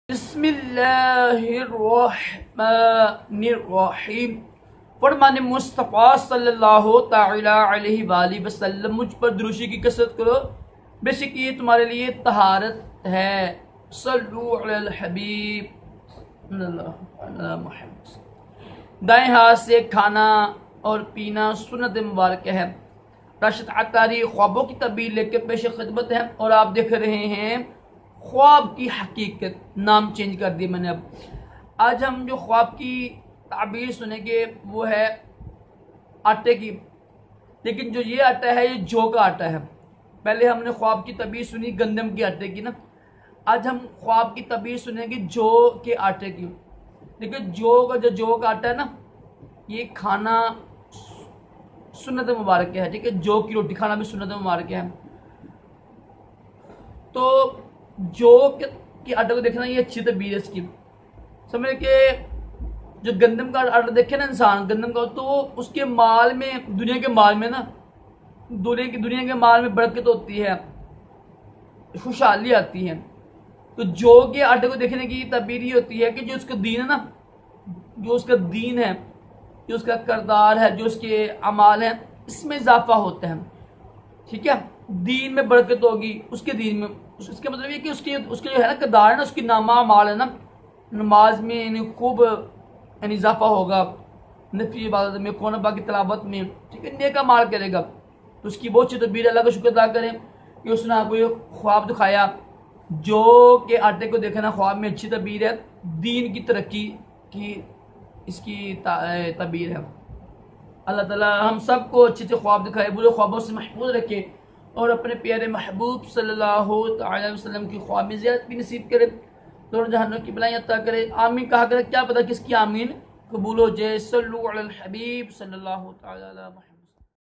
बिस्मिल्लाहिर्रहमानिर्रहीम। फरमाने मुस्तफ़ा सल्लल्लाहु तआला अलैहि वसल्लम, मुझ पर दुरूशी की कसरत करो, बेशक ये तुम्हारे लिए तहारत है। सल्लु अलल हबीब मुहम्मद। दाएं हाथ से खाना और पीना सुन्नत मुबारक है। राशिद अतारी ख्वाबों की तबीर लेकर पेश खिदमत है और आप देख रहे हैं ख्वाब की हकीकत। नाम चेंज कर दिया मैंने। अब आज हम जो ख्वाब की ताबीर सुनेंगे वो है आटे की, लेकिन जो ये आटा है ये जौ का आटा है। पहले हमने ख्वाब की तबीर सुनी गंदम के आटे की ना, आज हम ख्वाब की तबीर सुनेंगे जौ के आटे की। लेकिन जौ का आटा है ना, ये खाना सुन्नत मुबारक है, ठीक है। जौ की रोटी खाना भी सुन्नत मुबारक है। तो जौ के आटे को देखना ये अच्छी तबीर है इसकी। समझ के जो गंदम का आटा देखे ना इंसान, गंदम का, तो उसके माल में, दुनिया के माल में ना, दुनिया के माल में बरकत होती है, खुशहाली आती है। तो जौ के आटे को देखने की तबीर ये होती है कि जो उसका दीन है ना, जो उसका दीन है, जो उसका करदार है, जो उसके अमाल है, इसमें इजाफा होता है, ठीक है। दीन में बरकत होगी, उसके दीन में। इसका मतलब ये कि उसके जो है ना करदार है ना, उसकी नामा अमाल है ना, नमाज में खूब इजाफा होगा, नफी इबादत में, कुरान पाक की तिलावत में, ठीक है, नेक अमाल करेगा। तो उसकी बहुत अच्छी तबीर। अल्लाह का शुक्र अदा करें कि उसने आपको ये ख्वाब दिखाया। जौ के आटे को देखना ख्वाब में अच्छी तबीर है, दीन की तरक्की की इसकी तबीर है। अल्लाह ताला हम सबको अच्छे अच्छे ख्वाब दिखाए, बुरे ख्वाबों से महफूज रखे और अपने प्यारे महबूब सल्लल्लाहु अलैहि वसल्लम की ख्वाब में ज़ियारत भी नसीब करे, दोनों जहानों की भलाई अता करे। आमीन कहा करे, क्या पता किसकी आमीन कबूल हो जाए। सल्लु अलल हबीब सल्लल्लाहु अलैहि वसल्लम।